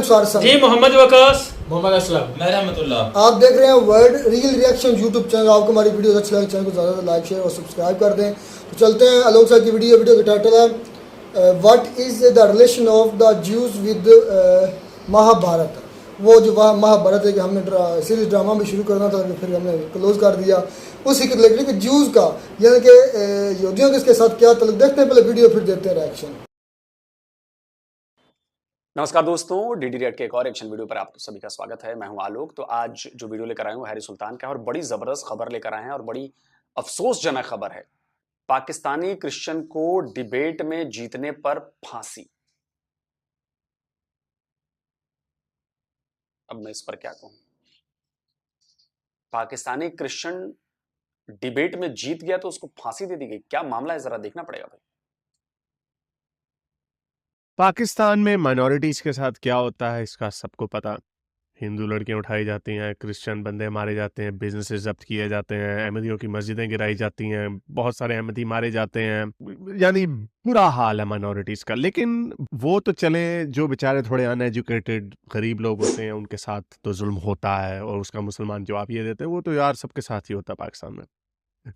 रुखसार साहब जी, मोहम्मद वकास, मोहम्मद असलम, मैं रहमतुल्लाह। आप देख रहे हैं world real reaction YouTube channel. आपको हमारी वीडियो अच्छी लगे चैनल को ज़्यादा लाइक शेयर और सब्सक्राइब कर दें। तो चलते हैं अलोक साहब की वीडियो का टाइटल है what is the relation of the Jews with Mahabharat. वो जो महाभारत है कि हमने सीरीज ड्रामा भी शुरू करना था, फिर हमने क्लोज कर दिया उसी के रिलेटेड कि ज्यूज का यानी कि यहूदियों के इसके साथ क्या तल्लुक। देखते हैं पहले वीडियो फिर देते हैं रिएक्शन। नमस्कार दोस्तों, डीडी रेड के एक और एक्शन वीडियो पर आप सभी का स्वागत है। मैं हूं आलोक। तो आज जो वीडियो लेकर आए हूं हैरी सुल्तान का, और बड़ी जबरदस्त खबर लेकर आए हैं और बड़ी अफसोसजनक खबर है। पाकिस्तानी क्रिश्चियन को डिबेट में जीतने पर फांसी। अब मैं इस पर क्या कहूं। पाकिस्तानी क्रिश्चियन डिबेट में जीत गया तो उसको फांसी दे दी गई। क्या मामला है, जरा देखना पड़ेगा भाई। पाकिस्तान में माइनॉरिटीज़ के साथ क्या होता है इसका सबको पता। हिंदू लड़कियां उठाई जाती हैं, क्रिश्चियन बंदे मारे जाते हैं, बिजनेसेस जब्त किए जाते हैं, अहमदियों की मस्जिदें गिराई जाती हैं, बहुत सारे अहमदी मारे जाते हैं। यानी बुरा हाल है माइनॉरिटीज़ का। लेकिन वो तो चले, जो बेचारे थोड़े अनएजुकेटेड गरीब लोग होते हैं उनके साथ तो जुल्म होता है और उसका मुसलमान जवाब ये देते हैं। वो तो यार सबके साथ ही होता है पाकिस्तान में।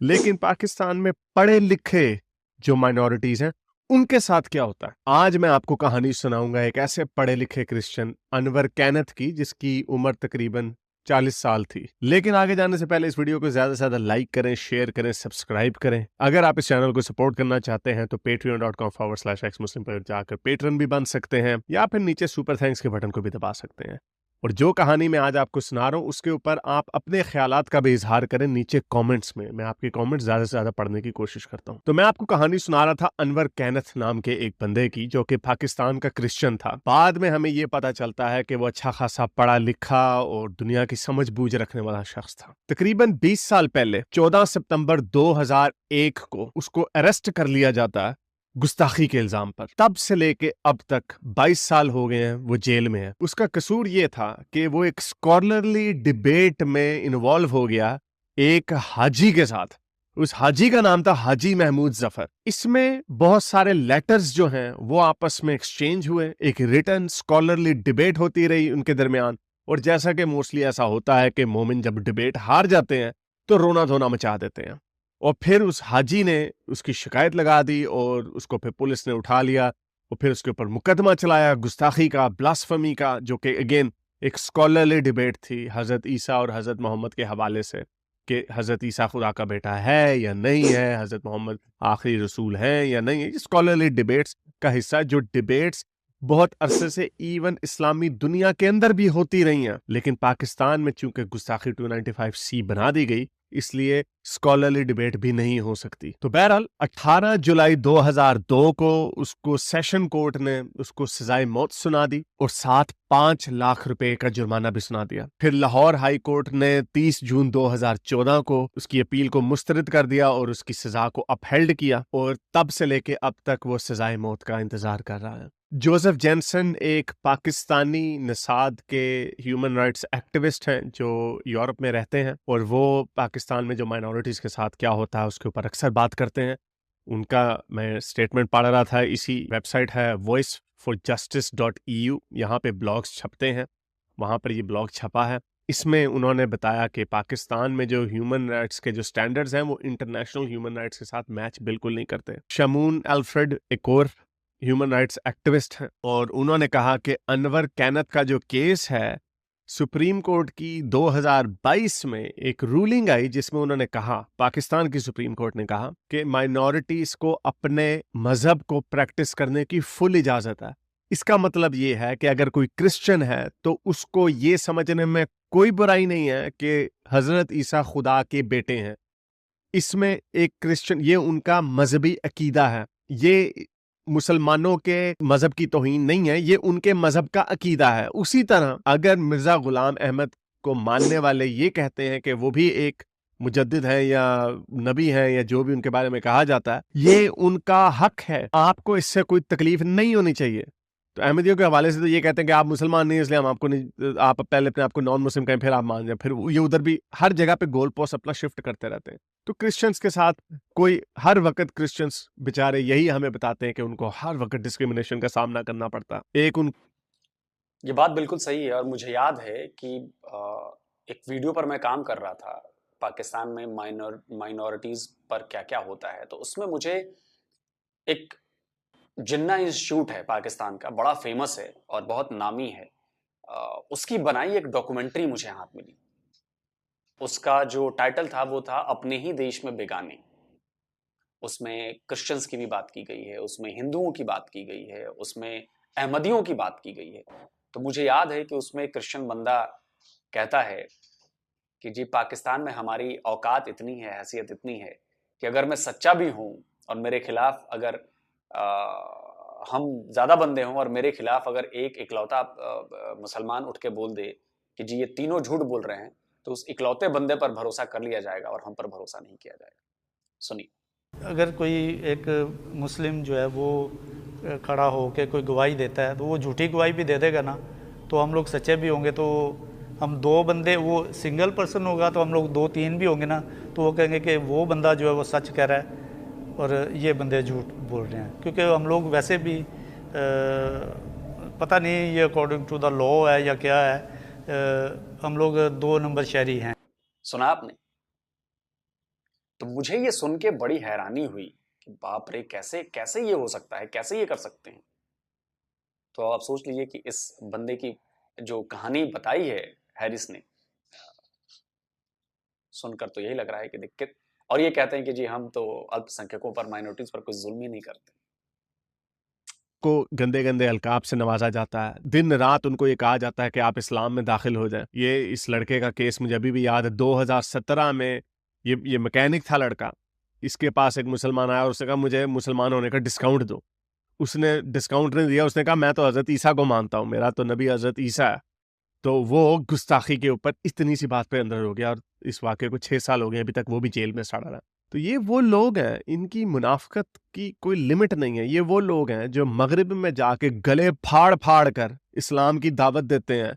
लेकिन पाकिस्तान में पढ़े लिखे जो माइनॉरिटीज़ हैं उनके साथ क्या होता है, आज मैं आपको कहानी सुनाऊंगा एक ऐसे पढ़े लिखे क्रिश्चियन अनवर कैनथ की, जिसकी उम्र तकरीबन 40 साल थी। लेकिन आगे जाने से पहले इस वीडियो को ज्यादा से ज्यादा लाइक करें, शेयर करें, सब्सक्राइब करें। अगर आप इस चैनल को सपोर्ट करना चाहते हैं तो patreon.com/xmuslim पर जाकर पेट्रन भी बन सकते हैं, या फिर नीचे सुपर थैंक्स के बटन को भी दबा सकते हैं। और जो कहानी मैं आज आपको सुना रहा हूं उसके ऊपर आप अपने ख्यालात का भी इजहार करें नीचे कमेंट्स में। मैं आपके कमेंट्स ज्यादा से ज्यादा पढ़ने की कोशिश करता हूं। तो मैं आपको कहानी सुना रहा था अनवर कैनथ नाम के एक बंदे की, जो कि पाकिस्तान का क्रिश्चियन था। बाद में हमें यह पता चलता है कि वो अच्छा खासा पढ़ा लिखा और दुनिया की समझ बूझ रखने वाला शख्स था। तकरीबन 20 साल पहले 14 सितंबर 2001 को उसको अरेस्ट कर लिया जाता है गुस्ताखी के इल्जाम पर। तब से लेके अब तक 22 साल हो गए हैं वो जेल में है। उसका कसूर ये था कि वो एक स्कॉलरली डिबेट में इन्वॉल्व हो गया एक हाजी के साथ। उस हाजी का नाम था हाजी महमूद जफर। इसमें बहुत सारे लेटर्स जो हैं वो आपस में एक्सचेंज हुए, एक रिटन स्कॉलरली डिबेट होती रही उनके दरमियान। और जैसा कि मोस्टली ऐसा होता है कि मोमिन जब डिबेट हार जाते हैं तो रोना धोना मचा देते हैं। और फिर उस हाजी ने उसकी शिकायत लगा दी और उसको फिर पुलिस ने उठा लिया और फिर उसके ऊपर मुकदमा चलाया गुस्ताखी का, ब्लास्फेमी का, जो कि अगेन एक स्कॉलरली डिबेट थी हज़रत ईसा और हज़रत मोहम्मद के हवाले से, कि हज़रत ईसा खुदा का बेटा है या नहीं है, हज़रत मोहम्मद आखिरी रसूल हैं या नहीं है। स्कॉलरली डिबेट्स का हिस्सा, जो डिबेट्स बहुत अरसे से इवन इस्लामी दुनिया के अंदर भी होती रही हैं। लेकिन पाकिस्तान में चूंकि गुस्ताखी 295C बना दी गई, इसलिए स्कॉलरली डिबेट भी नहीं हो सकती। तो बहरहाल 18 जुलाई 2002 को उसको सेशन कोर्ट ने उसको सजाए मौत सुना दी और साथ 5 लाख रुपए का जुर्माना भी सुना दिया। फिर लाहौर हाई कोर्ट ने 30 जून 2014 को उसकी अपील को मुस्तरद कर दिया और उसकी सजा को अपहेल्ड किया, और तब से लेके अब तक वो सजाए मौत का इंतजार कर रहा है। जोसेफ जेनसन एक पाकिस्तानी नसाद के ह्यूमन राइट्स एक्टिविस्ट हैं जो यूरोप में रहते हैं, और वो पाकिस्तान में जो माइनॉरिटीज़ के साथ क्या होता है उसके ऊपर अक्सर बात करते हैं। उनका मैं स्टेटमेंट पढ़ रहा था, इसी वेबसाइट है voiceforjustice.eu, यहाँ पे ब्लॉग्स छपते हैं, वहाँ पर ये ब्लॉग छपा है। इसमें उन्होंने बताया कि पाकिस्तान में जो ह्यूमन राइट्स के जो स्टैंडर्ड्स हैं वो इंटरनेशनल ह्यूमन राइट्स के साथ मैच बिल्कुल नहीं करते। शमून अल्फ्रेड एक और ह्यूमन राइट्स एक्टिविस्ट हैं, और उन्होंने कहा कि अनवर कैनथ का जो केस है, सुप्रीम कोर्ट की 2022 में एक रूलिंग आई जिसमें उन्होंने कहा, पाकिस्तान की सुप्रीम कोर्ट ने कहा कि माइनॉरिटीज को अपने मजहब को प्रैक्टिस करने की फुल इजाजत है। इसका मतलब ये है कि अगर कोई क्रिश्चियन है तो उसको ये समझने में कोई बुराई नहीं है कि हजरत ईसा खुदा के बेटे हैं। इसमें एक क्रिश्चियन, ये उनका मजहबी अकीदा है, ये मुसलमानों के मजहब की तौहीन नहीं है, ये उनके मजहब का अकीदा है। उसी तरह अगर मिर्जा गुलाम अहमद को मानने वाले ये कहते हैं कि वो भी एक मुजद्दिद है या नबी है या जो भी उनके बारे में कहा जाता है, ये उनका हक है, आपको इससे कोई तकलीफ नहीं होनी चाहिए। तो अहमदियों के हवाले से तो ये कहते हैं कि आप मुसलमान नहीं, इसलिए हम आपको नहीं, आप पहले अपने आप को नॉन मुस्लिम कहें फिर आप मान जाए। फिर ये उधर भी हर जगह पे गोल पोस्ट अपना शिफ्ट करते रहते हैं। तो क्रिश्चियंस के साथ कोई हर वक्त, क्रिश्चियंस बेचारे यही हमें बताते हैं कि उनको हर वक्त डिस्क्रिमिनेशन का सामना करना पड़ता है। एक उन ये बात बिल्कुल सही है और मुझे याद है कि एक वीडियो पर मैं काम कर रहा था, पाकिस्तान में माइनॉरिटीज़ पर क्या-क्या होता है, तो उसमें मुझे एक जिन्ना इंस्टीट्यूट है पाकिस्तान का, बड़ा फेमस है और बहुत नामी है। उसकी बनाई एक डॉक्यूमेंट्री मुझे हाथ मिली। उसका जो टाइटल था वो था अपने ही देश में बेगाने। उसमें क्रिश्चियंस की भी बात की गई है, उसमें हिंदुओं की बात की गई है, उसमें अहमदियों की बात की गई है। तो मुझे याद है कि उसमें एक क्रिश्चियन बंदा कहता है कि जी पाकिस्तान में हमारी औकात इतनी है, हैसियत इतनी है कि अगर मैं सच्चा भी हूँ और मेरे खिलाफ अगर हम ज़्यादा बंदे हों और मेरे खिलाफ अगर एक इकलौता मुसलमान उठ के बोल दे कि जी ये तीनों झूठ बोल रहे हैं, तो उस इकलौते बंदे पर भरोसा कर लिया जाएगा और हम पर भरोसा नहीं किया जाएगा। सुनिए। अगर कोई एक मुस्लिम जो है वो खड़ा हो के कोई गवाही देता है तो वो झूठी गवाही भी दे देगा ना, तो हम लोग सच्चे भी होंगे। तो हम दो बंदे, वो सिंगल पर्सन होगा तो हम लोग दो तीन भी होंगे ना, तो वो कहेंगे कि वो बंदा जो है वो सच कह रहा है और ये बंदे झूठ बोल रहे हैं। क्योंकि हम लोग वैसे भी पता नहीं ये अकॉर्डिंग टू द लॉ है या क्या है, हम लोग 2 नंबर शहरी हैं। सुना आपने? तो मुझे ये सुन के बड़ी हैरानी हुई कि बाप रे, कैसे कैसे ये हो सकता है, कैसे ये कर सकते हैं। तो आप सोच लीजिए कि इस बंदे की जो कहानी बताई है हैरिस ने, सुनकर तो यही लग रहा है कि दिक्कत। और ये कहते हैं कि जी हम तो अल्पसंख्यकों पर, माइनॉरिटीज पर कुछ जुल्म ही नहीं करते। को गंदे गंदे अलकाब से नवाजा जाता है, दिन रात उनको ये कहा जाता है कि आप इस्लाम में दाखिल हो जाएं। ये इस लड़के का केस मुझे अभी भी याद है। 2017 में ये मैकेनिक था लड़का, इसके पास एक मुसलमान आया और उसने कहा मुझे मुसलमान होने का डिस्काउंट दो। उसने डिस्काउंट नहीं दिया, उसने कहा मैं तो हजरत ईसा को मानता हूँ, मेरा तो नबी हजरत ईसा है। तो वो गुस्ताखी के ऊपर इतनी सी बात पे अंदर हो गया और इस वाक़े को 6 साल हो गए, अभी तक वो भी जेल में सड़ा रहा है। तो ये वो लोग हैं, इनकी मुनाफ़िकत की कोई लिमिट नहीं है। ये वो लोग हैं जो मग़रिब में जाके गले फाड़-फाड़ कर इस्लाम की दावत देते हैं।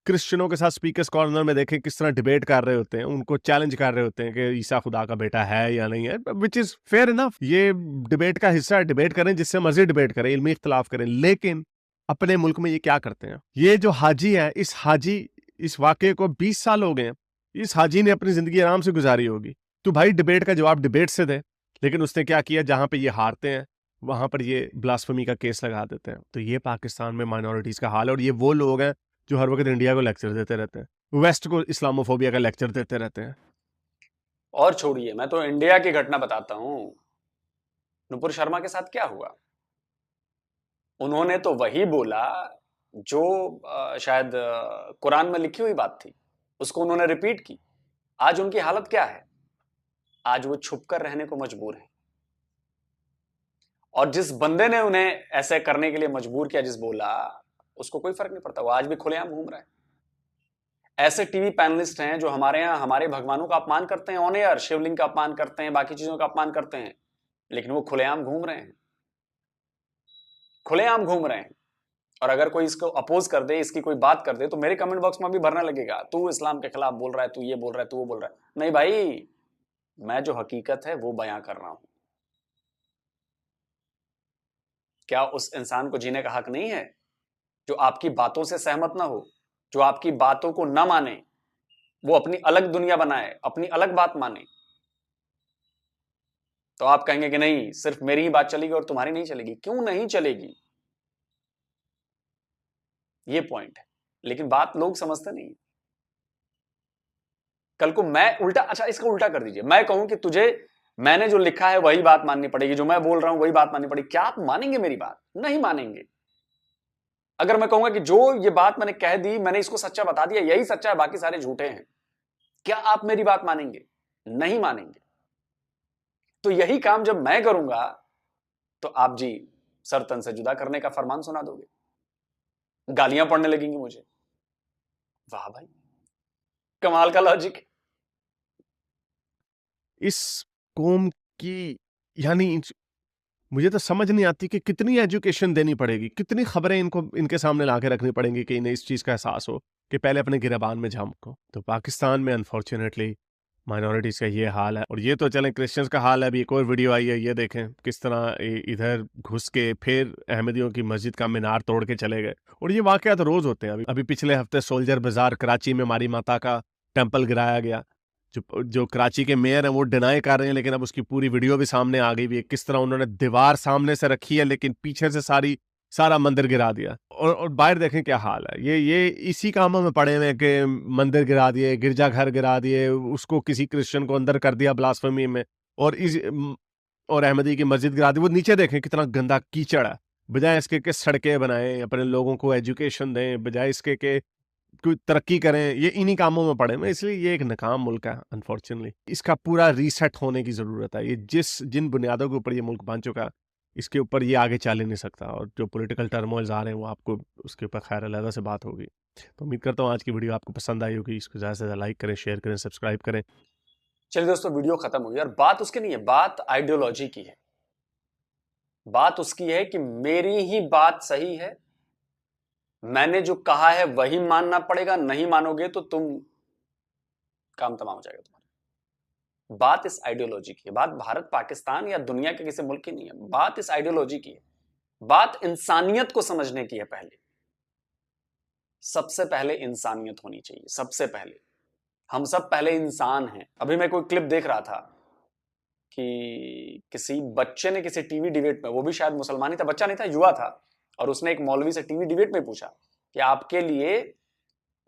क्रिश्चियनों के साथ स्पीकर्स कॉर्नर में देखें किस तरह डिबेट कर रहे होते हैं, उनको चैलेंज कर रहे होते हैं कि ईसा खुदा का बेटा है या नहीं है, व्हिच इज़ फेयर इनफ। ये डिबेट का हिस्सा है, डिबेट करें, जिससे मर्ज़ी डिबेट करें, इल्मी इख्तिलाफ़ करें। लेकिन अपने मुल्क में ये क्या करते हैं? ये जो हाजी है, इस वाक़े को 20 साल हो गए हैं। इस हाजी ने अपनी ज़िंदगी आराम से गुज़ारी होगी। तो भाई डिबेट का जवाब डिबेट से दे। लेकिन उसने क्या किया, जहाँ पे ये हारते हैं, वहाँ पर ये ब्लास्फेमी का केस लगा देते हैं। तो ये पाकिस्तान में माइनॉरिटीज़ का हाल है और ये वो लोग हैं जो हर वक़्त इंडिया को लेक्चर देते रहते हैं। वेस्ट को इस्लामोफोबिया का लेक्चर देते रहते हैं। और छोड़िए, मैं तो इंडिया की घटना बताता हूँ। नुपुर शर्मा के साथ क्या हुआ? उन्होंने तो वही बोला जो शायद कुरान में लिखी हुई बात थी, उसको उन्होंने रिपीट की। आज उनकी हालत क्या है? आज वो छुपकर रहने को मजबूर है। और जिस बंदे ने उन्हें ऐसे करने के लिए मजबूर किया, जिस बोला, उसको कोई फर्क नहीं पड़ता, वो आज भी खुलेआम घूम रहा है। ऐसे टीवी पैनलिस्ट हैं जो हमारे यहाँ हमारे भगवानों का अपमान करते हैं, ऑन एयर शिवलिंग का अपमान करते हैं, बाकी चीजों का अपमान करते हैं, लेकिन वो खुलेआम घूम रहे हैं, खुलेआम घूम रहे हैं। और अगर कोई इसको अपोज कर दे, इसकी कोई बात कर दे, तो मेरे कमेंट बॉक्स में भी भरने लगेगा, तू इस्लाम के खिलाफ बोल रहा है, तू ये बोल रहा है, तू वो बोल रहा है। नहीं भाई, मैं जो हकीकत है वो बयां कर रहा हूं। क्या उस इंसान को जीने का हक नहीं है जो आपकी बातों से सहमत ना हो, जो आपकी बातों को ना माने, वो अपनी अलग दुनिया बनाए, अपनी अलग बात माने? तो आप कहेंगे कि नहीं, सिर्फ मेरी ही बात चलेगी और तुम्हारी नहीं चलेगी। क्यों नहीं चलेगी? ये पॉइंट है, लेकिन बात लोग समझते नहीं। कल को मैं उल्टा, अच्छा इसका उल्टा कर दीजिए, मैं कहूं कि तुझे मैंने जो लिखा है वही बात माननी पड़ेगी, जो मैं बोल रहा हूं वही बात माननी पड़ेगी। क्या आप मानेंगे मेरी बात? नहीं मानेंगे। अगर मैं कहूंगा कि जो ये बात मैंने कह दी, मैंने इसको सच्चा बता दिया, यही सच्चा है, बाकी सारे झूठे हैं, क्या आप मेरी बात मानेंगे? नहीं मानेंगे। तो यही काम जब मैं करूंगा तो आप जी सर तन से जुदा करने का फरमान सुना दोगे, गालियां पड़ने लगेंगी मुझे। वाह भाई, कमाल का लॉजिक है। इस कौम की, यानी मुझे तो समझ नहीं आती कि कितनी एजुकेशन देनी पड़ेगी, कितनी खबरें इनको इनके सामने ला के रखनी पड़ेंगी कि इन्हें इस चीज़ का एहसास हो कि पहले अपने गिरबान में झांको। तो पाकिस्तान में अनफॉर्चुनेटली माइनॉरिटीज़ का ये हाल है। और ये तो चलें क्रिश्चियंस का हाल है, अभी एक और वीडियो आई है, ये देखें किस तरह इधर घुस के फिर अहमदियों की मस्जिद का मीनार तोड़ के चले गए। और ये वाक़यात रोज़ होते हैं। अभी पिछले हफ्ते सोल्जर बाज़ार कराची में हमारी माता का टेम्पल गिराया गया। जो कराची के मेयर हैं वो डिनाई कर रहे हैं, लेकिन अब उसकी पूरी वीडियो भी सामने आ गई भी है, किस तरह उन्होंने दीवार सामने से रखी है लेकिन पीछे से सारा मंदिर गिरा दिया। और बाहर देखें क्या हाल है। ये इसी कामों में पड़े हुए हैं कि मंदिर गिरा दिए, गिरजाघर गिरा दिए, उसको किसी क्रिश्चियन को अंदर कर दिया ब्लास्फेमी में, और अहमदी की मस्जिद गिरा दी। वो नीचे देखें कितना गंदा कीचड़ है। बजाय इसके कि सड़कें बनाएं, अपने लोगों को एजुकेशन दें, बजाय इसके कि कोई तरक्की करें, ये इन्हीं कामों में पड़े हैं। इसलिए ये एक नाकाम मुल्क है अनफॉर्चुनेटली। इसका पूरा रीसेट होने की ज़रूरत है। ये जिन बुनियादों के ऊपर ये मुल्क बन चुका है, इसके ऊपर ये आगे चल ही नहीं सकता। और जो पॉलिटिकल टर्मोइल्स आ रहे हैं वो आपको उसके ऊपर खैर अलहदा से बात होगी। तो उम्मीद करता हूँ आज की वीडियो आपको पसंद आई होगी। इसको ज़्यादा से ज़्यादा लाइक करें, शेयर करें, सब्सक्राइब करें। चलिए दोस्तों, वीडियो खत्म हुई और बात उसकी नहीं है, बात आइडियोलॉजी की है। बात उसकी है कि मेरी ही बात सही है, मैंने जो कहा है वही मानना पड़ेगा, नहीं मानोगे तो तुम काम तमाम हो जाएगा तुम्हारा। बात इस आइडियोलॉजी की है। बात भारत, पाकिस्तान या दुनिया के किसी मुल्क की नहीं है। बात इस आइडियोलॉजी की है। बात इंसानियत को समझने की है। सबसे पहले इंसानियत होनी चाहिए। सबसे पहले हम सब पहले इंसान हैं। अभी मैं कोई क्लिप देख रहा था कि किसी बच्चे ने किसी टीवी डिबेट में, वो भी शायद मुसलमान ही था, बच्चा नहीं था, युवा था, और उसने एक मौलवी से टीवी डिबेट में पूछा कि आपके लिए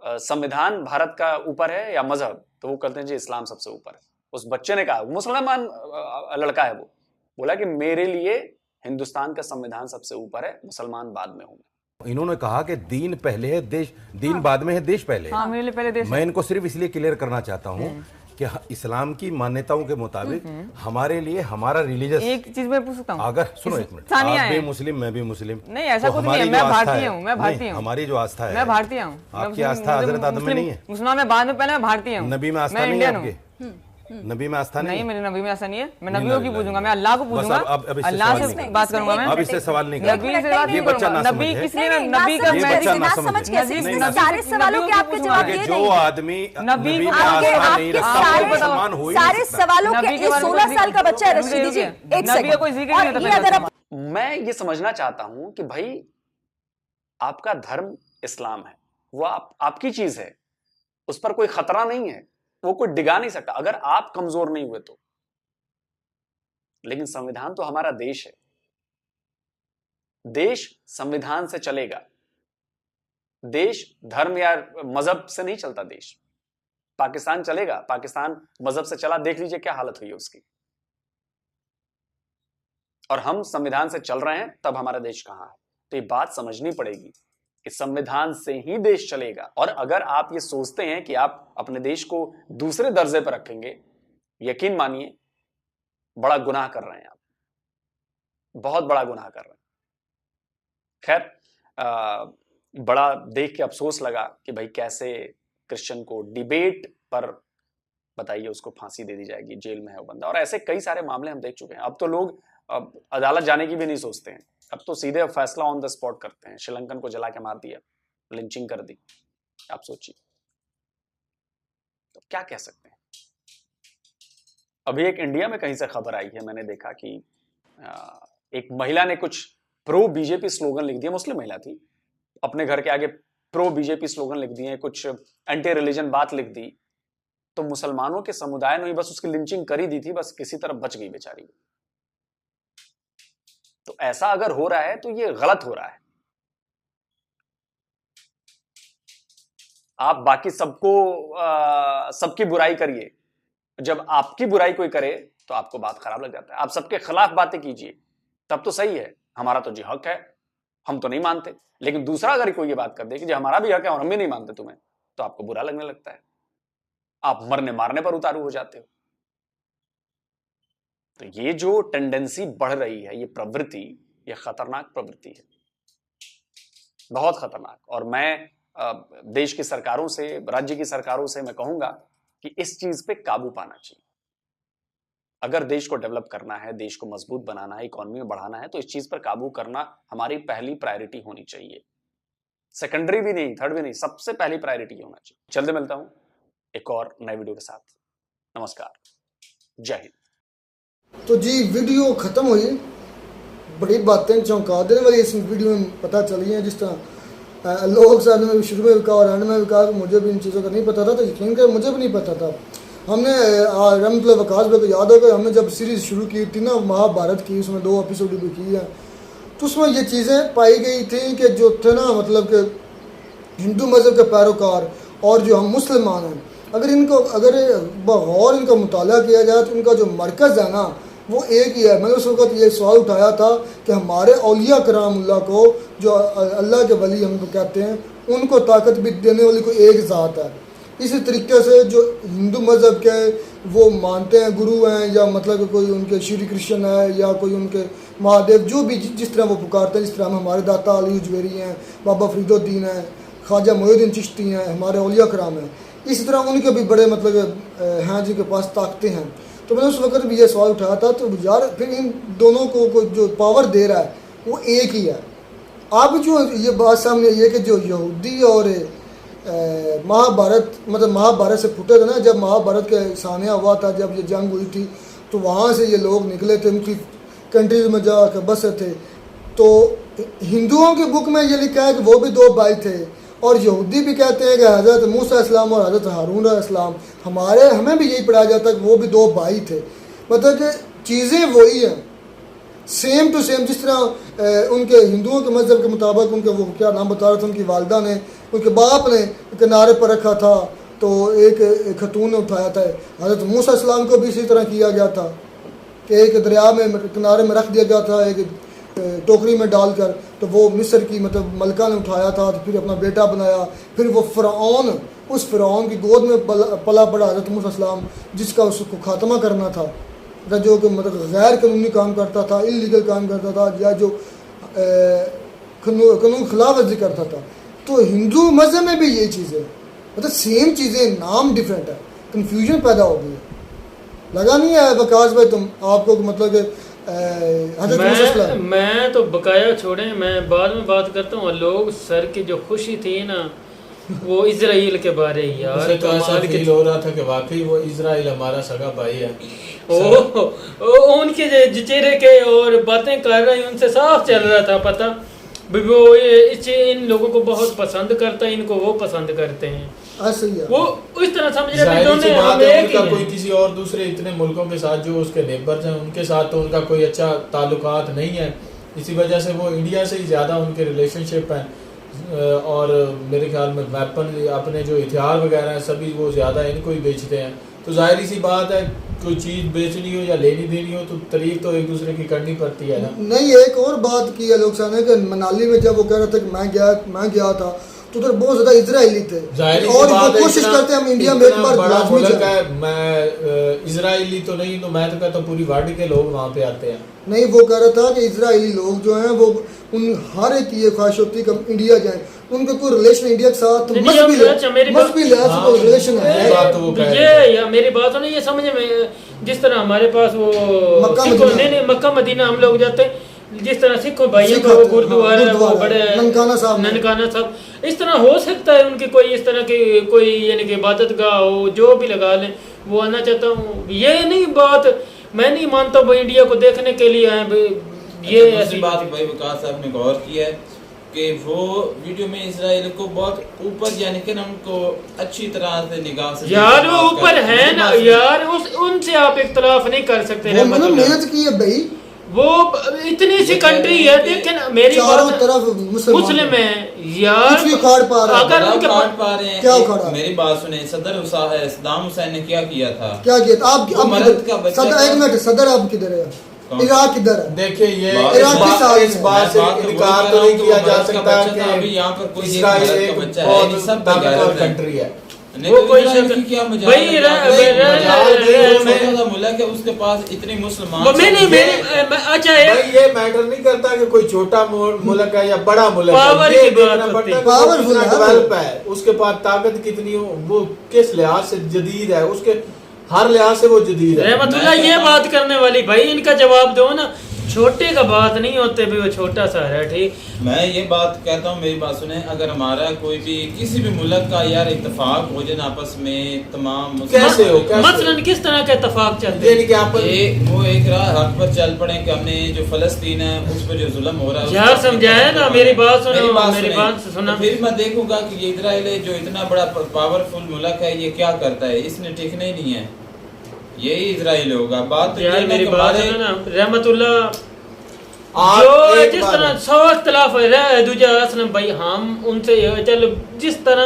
संविधान भारत का ऊपर है या मजहब? तो वो कहते हैं जी इस्लाम सबसे ऊपर है। उस बच्चे ने कहा, मुसलमान लड़का है, वो बोला कि मेरे लिए हिंदुस्तान का संविधान सबसे ऊपर है, मुसलमान बाद में हूं। इन्होंने कहा कि दीन पहले है, देश दीन बाद में है, देश पहले है। मेरे लिए पहले देश। मैं इनको सिर्फ इसलिए क्लियर करना चाहता हूँ कि इस्लाम की मान्यताओं के मुताबिक हमारे लिए हमारा रिलीजियस, एक चीज मैं पूछ सकता हूँ, अगर सुनो एक मिनट, सानिया आप भी है। मुस्लिम, मैं भी मुस्लिम, नहीं, ऐसा तो कुछ नहीं है, हमारी मैं जो आस्था भारतीय है- हूँ, मैं भारतीय हूँ। हमारी जो आस्था है, मैं भारतीय हूँ। आपकी आस्था हजरत आदम में नहीं है? मुसलमान में बाद में, पहले मैं भारतीय हूँ। नबी में आस्था मैं नहीं है इंडियन आपके? हूँ। नबी में आस्था नहीं नहीं, है? मेरे नबी में ऐसा नहीं है। मैं नहीं, नबियों की नहीं, पूछूंगा, नहीं। मैं अल्लाह को बस पूछूंगा। अब इससे अल्लाह सवाल से नहीं बात करूंगा मैं। अब इससे सवाल नहीं नबी से बात ये नहीं बच्चा करूंगा। ना नबी समझे। किसलिए? नहीं, नबी का ये मैं बच्चा ना ना समझे। समझ कैसे? नहीं, इसमें नहीं, सारे सवालों के आपके जवाब कि दिए जो नहीं। आदमी नबी नबी को में आपके- आस्था आपके नहीं रखता, सारे- वो मुसलमान हो ही सारे नहीं सकता। सवालों के नबी के ये बारे में 16 साल का बच्चा है रुकिए, रशीदी जी, रुकिए। एक नबी का कोई सेकंड। जिक्र नहीं और होता ये पहले अगर आप मैं ये समझना चाहता हूं कि भाई आपका धर्म इस्लाम है, वो आपकी चीज है, उस पर कोई खतरा नहीं है, वो कोई डिगा नहीं सकता अगर आप कमजोर नहीं हुए तो। लेकिन संविधान तो हमारा देश है, देश संविधान से चलेगा। देश धर्म या मजहब से नहीं चलता। देश पाकिस्तान चलेगा, पाकिस्तान मजहब से चला, देख लीजिए क्या हालत हुई है उसकी। और हम संविधान से चल रहे हैं, तब हमारा देश कहां है? तो ये बात समझनी पड़ेगी कि संविधान से ही देश चलेगा। और अगर आप ये सोचते हैं कि आप अपने देश को दूसरे दर्जे पर रखेंगे, यकीन मानिए बड़ा गुनाह कर रहे हैं आप, बहुत बड़ा गुनाह कर रहे हैं। खैर, बड़ा देख के अफसोस लगा कि भाई कैसे क्रिश्चियन को डिबेट पर, बताइए, उसको फांसी दे दी जाएगी, जेल में है वो बंदा। और ऐसे कई सारे मामले हम देख चुके हैं। अब तो लोग अदालत जाने की भी नहीं सोचते हैं, अब तो सीधे फैसला ऑन द स्पॉट करते हैं। श्रीलंकन को जला के मार दिया, लिंचिंग कर दी। आप सोचिए, तो क्या कह सकते हैं। अभी एक इंडिया में कहीं से खबर आई है, मैंने देखा कि एक महिला ने कुछ प्रो बीजेपी स्लोगन लिख दिया, मुस्लिम महिला थी, अपने घर के आगे प्रो बीजेपी स्लोगन लिख दिए, कुछ एंटी रिलीजन बात लिख दी, तो मुसलमानों के समुदाय ने बस उसकी लिंचिंग कर ही दी थी, बस किसी तरह बच गई बेचारी। तो ऐसा अगर हो रहा है तो ये गलत हो रहा है। आप बाकी सबको सबकी बुराई करिए, जब आपकी बुराई कोई करे तो आपको बात खराब लग जाता है। आप सबके खिलाफ बातें कीजिए, तब तो सही है, हमारा तो जी हक है, हम तो नहीं मानते। लेकिन दूसरा अगर कोई ये बात कर दे कि जी हमारा भी हक है और हम भी नहीं मानते तुम्हें, तो आपको बुरा लगने लगता है, आप मरने मारने पर उतारू हो जाते हो। तो ये जो टेंडेंसी बढ़ रही है, ये प्रवृत्ति, ये खतरनाक प्रवृत्ति है, बहुत खतरनाक। और मैं देश की सरकारों से, राज्य की सरकारों से मैं कहूंगा कि इस चीज पे काबू पाना चाहिए। अगर देश को डेवलप करना है, देश को मजबूत बनाना है, इकोनॉमी में बढ़ाना है, तो इस चीज पर काबू करना हमारी पहली प्रायोरिटी होनी चाहिए। सेकेंडरी भी नहीं, थर्ड भी नहीं, सबसे पहली प्रायोरिटी होना चाहिए। जल्दी मिलता हूं एक और नए वीडियो के साथ। नमस्कार, जय हिंद। तो जी वीडियो ख़त्म हुई, बड़ी बातें चौंका देने वाली इस वीडियो में पता चली हैं। जिस तरह लोग साथ में शुरू में भी कहा और एंड में भी कहा कि मुझे भी इन चीज़ों का नहीं पता था, तो यकीन कर मुझे भी नहीं पता था। हमने रहमतुल्लाह वकास भाई को याद होगा, हमने जब सीरीज़ शुरू की थी ना महाभारत की, उसमें 2 एपिसोड भी की है, तो उसमें ये चीज़ें पाई गई थी कि जो थे ना मतलब कि हिंदू मज़हब के पैरोकार और जो हम मुसलमान हैं, अगर बगौर इनका मुताला किया जाए तो इनका जो मरकज़ है ना वो एक ही है। मैंने उस वक्त ये सवाल उठाया था कि हमारे औलिया करामुल्लाह को, जो अल्लाह के वली हमको कहते हैं, उनको ताकत भी देने वाली कोई एक ज़ात है। इसी तरीके से जो हिंदू मज़हब के वो मानते हैं गुरु हैं, या मतलब कि कोई उनके श्री कृष्ण है या कोई उनके महादेव, जो भी जिस तरह वो पुकारते हैं, जिस तरह हमारे दाता अली उजवेरी हैं, बाबा फरीदुद्दीन हैं, ख्वाजा मोइनुद्दीन चिश्ती हैं, हमारे औलिया कराम हैं, इसी तरह उनके भी बड़े मतलब हैं जिनके पास ताकतें हैं। तो मैंने उस वक्त भी ये सवाल उठाया था, तो यार फिर इन दोनों को जो पावर दे रहा है वो एक ही है। अब जो ये बात सामने आई है कि जो यहूदी और महाभारत से फुटे थे ना, जब महाभारत के सानिया हुआ था, जब ये जंग हुई थी, तो वहाँ से ये लोग निकले थे, मुख्तलिफ कंट्रीज में जाकर बसे थे। तो हिंदुओं की बुक में ये लिखा है कि वो भी 2 भाई थे, और यहूदी भी कहते हैं कि हज़रत मूसा इस्लाम और हज़रत हारून इस्लाम, हमें भी यही पढ़ाया जाता है कि वो भी 2 भाई थे। मतलब कि चीज़ें वही हैं, सेम टू सेम। जिस तरह उनके हिंदुओं के मज़हब के मुताबिक उनके वो क्या नाम बता रहे थे, उनकी वालदा ने, उनके बाप ने किनारे पर रखा था, तो एक खतून ने उठाया था। हज़रत मूसा इस्लाम को भी इसी तरह किया गया था कि एक दरिया में किनारे में रख दिया गया था, एक टोकरी में डालकर, तो वो मिस्र की मतलब मलका ने उठाया था, तो फिर अपना बेटा बनाया। फिर वो फ़िरऔन, उस फ़िरऔन की गोद में पला पड़ा हज़रत मूसा इस्लाम, जिसका उसको ख़ात्मा करना था, जो कि मतलब गैर कानूनी काम करता था, इलीगल काम करता था, या जो कानून खिलाफ वर्जी करता था। तो हिंदू मज़हब में भी यही चीज़ें, मतलब सेम चीज़ें, नाम डिफरेंट है, कन्फ्यूजन पैदा हो गई है। लगा नहीं है वकास भाई तुम आपको मतलब कि मैं तो बकाया छोड़े, मैं बाद में बात करता हूँ। लोग सर की जो खुशी थी ना वो इजराइल के बारे ही यार, तो ऐसा फील हो रहा था कि वाकई वो इजराइल हमारा सगा भाई है। उनके चेहरे के और बातें कर रहे हैं उनसे साफ चल रहा था पता वो इन लोगों को बहुत पसंद करता है, इनको वो पसंद करते हैं। वो इस तरह समझ रहे हैं कोई किसी और दूसरे इतने मुल्कों के साथ जो उसके नेबर्स हैं उनके साथ तो उनका कोई अच्छा ताल्लुकात नहीं है, इसी वजह से वो इंडिया से ही ज़्यादा उनके रिलेशनशिप हैं। और मेरे ख्याल में वेपन अपने जो हथियार वगैरह हैं सभी वो ज़्यादा इनको ही बेचते हैं। तो जाहिर सी बात है कोई चीज़ बेचनी हो या लेनी देनी हो तो तारीफ तो एक दूसरे की करनी पड़ती है ना। नहीं, एक और बात की है लोग सामने कि मनाली में जब वो कह रहे थे कि मैं गया था तो उधर बहुत ज्यादा इजरायली थे, और वो कोशिश करते हैं हम इंडिया में एक बार लाजमी जाए। मैं इजरायली तो नहीं, तो मैं तो कहता हूँ पूरी वर्ल्ड के लोग वहाँ पे आते हैं। नहीं, वो कह रहा था कि इजरायली लोग जो हैं वो उन हर एक की ये ख्वाहिश होती है कि हम इंडिया जाएं, उनका कोई रिलेशन इंडिया के साथ मस्ट भी रिलेशन है। ये या मेरी बात नहीं, ये समझ में जिस तरह हमारे पास वो मक्का मदीना हम लोग जाते हैं, जिस तरह सिख भाइयों का वो गुरुद्वारा वो बड़े ननकाना साहब, इस तरह हो सकता है उनकी कोई इस तरह की कोई यानी कि इबादत गाह हो, जो भी लगा लें। वो आना चाहता हूँ, ये नहीं बात मैं नहीं मानता वो इंडिया को देखने के लिए आए। ये ऐसी बात भाई विकास साहब ने गौर किया है कि वो वीडियो में इजराइल को बहुत ऊपर यानी कि उनको अच्छी तरह से निगाह से यार वो ऊपर है ना यार, उनसे आप इख्तलाफ नहीं कर सकते। मेहनत की है भाई, वो इतनी सी कंट्री है, देखें ना मेरी चारों तरफ मुस्लिम है यार, अगर उनके पा रहे हैं। क्या मेरी बात सुने, सद्दाम हुसैन ने क्या किया था, क्या किया था? आप एक मिनट, सदर आप किधर है? इराक किधर है? देखिए ये इस बात से इनकार तो नहीं किया जा सकता कि अभी यहाँ पर कोई इजराइल एक बहुत ताकतवर कंट्री है। वो कोई क्या मुल्क है, उसके पास इतने मुसलमान। अच्छा ये मैटर नहीं करता कि कोई छोटा मुल्क है या बड़ा मुल्क है, डेवलप है, उसके पास ताकत कितनी हो, वो किस लिहाज से जदीद है, उसके हर लिहाज से वो जदीद है। रहमतुल्लाह ये बात करने वाली भाई इनका जवाब दो ना छोटे का बात नहीं होते भी वो छोटा सा है ठीक। मैं ये बात कहता हूँ, मेरी बात सुने, अगर हमारा कोई भी किसी भी मुल्क का यार इत्तेफाक हो जाए आपस में तमाम कैसे हो मसलन किस तरह के इत्तेफाक चलते हैं? वो एक राह हक पर चल पड़े कि हमने जो फलस्तीन है उस पर जो जुल्म हो रहा है यार समझाया ना, मेरी बात सुनो, मेरी बात सुना। फिर मैं देखूंगा कि ये इजराइल जो इतना बड़ा पावरफुल मुल्क है ये क्या करता है, इसने टिकना ही नहीं है, यही इजराइल होगा। बात तो यार मेरी बात सुनो ना रहमतुल्लाह, आप जो जिस तरह 100 इख्तलाफ है दूजा असलम भाई, हम उनसे चलो जिस तरह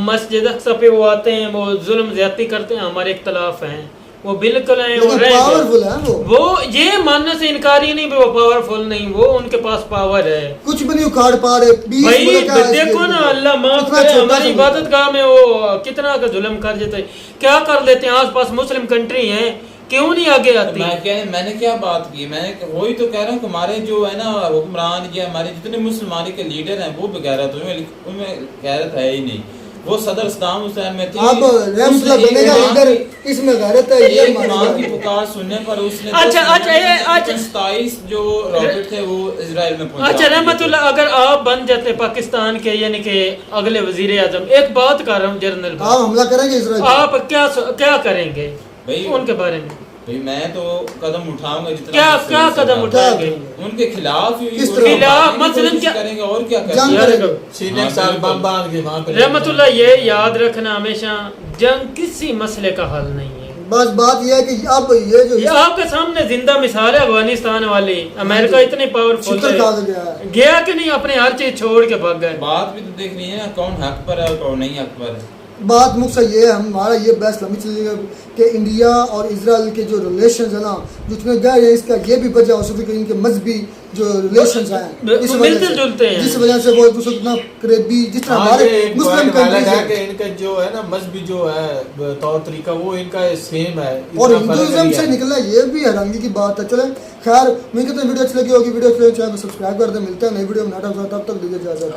मस्जिद अक्सा पे वो आते हैं, वो जुल्म ज्यादती करते हैं, हमारे इख्तलाफ हैं, वो बिल्कुल हैं, वो पावरफुल है वो ये मानने से इनकार ही नहीं भी वो पावरफुल नहीं, वो उनके पास पावर है, कुछ भी नहीं उखाड़ पा रहे। भाई देखो ना, अल्लाह माफ करे, हमारी इबादत गाह में वो कितना का जुल्म कर देते, क्या कर लेते हैं, आस पास मुस्लिम कंट्री है, क्यों नहीं आगे आती? मैंने क्या बात की, मैंने वही तो कह रहा हूँ कि हमारे जो है ना हुक्मरान या हमारे जितने मुसलमानी के लीडर हैं वो बेगैरत, उनमें गैरत है ही नहीं। वो सदर सद्दाम हुसैन में थी, अब बनेगा लीडर, इसमें गैरत है, ये मां की पुकार सुनने पर उसने अच्छा 27 जो रॉकेट थे वो इजराइल में पहुंचा। अच्छा रहमतुल्लाह, अगर आप बन जाते पाकिस्तान के यानी कि अगले वजीर आजम, एक बात कर रहा हूँ जनरल, आप हमला करेंगे इजराइल, आप क्या करेंगे भाई उनके बारे में? भाई मैं तो कदम उठाऊंगा जितना क्या कदम उठाएंगे उनके खिलाफ मसलन क्या करेंगे और क्या करेंगे? रहमतुल्लाह ये याद रखना हमेशा, जंग किसी मसले का हल नहीं है। बस बात यह है कि अब ये आपके सामने जिंदा मिसाल है अफगानिस्तान वाली, अमेरिका इतने पावरफुल गया कि नहीं, अपने हर चीज छोड़ के भाग गए। बात भी तो देखनी है ना, कौन हक पर है और कौन नहीं हक पर है। बात मुख्य ये है, हमारा ये बहस लंबी चलेगा कि इंडिया और इजराइल के जो रिलेशंस है ना, जितने गए हैं, इसका ये भी वजह हो सकती है कि इनके मजहबी जो रिलेशंस हैं इस वजह से, जिस वजह से वो एक दूसरे इतना करीबी, जिस तरह हमारे मुस्लिम कंट्रीज है कि इनका जो है ना मजहबी जो है तौर तरीका वो इनका सेम है और हिंदुइज्म से निकला, ये भी हैरानगी की बात है। चले खैर, मैं कहता हूं वीडियो अच्छी लगी होगी, वीडियो अच्छी लगी चैनल को सब्सक्राइब कर दे, मिलते हैं नई वीडियो में, तब तक दीजिए इजाजत।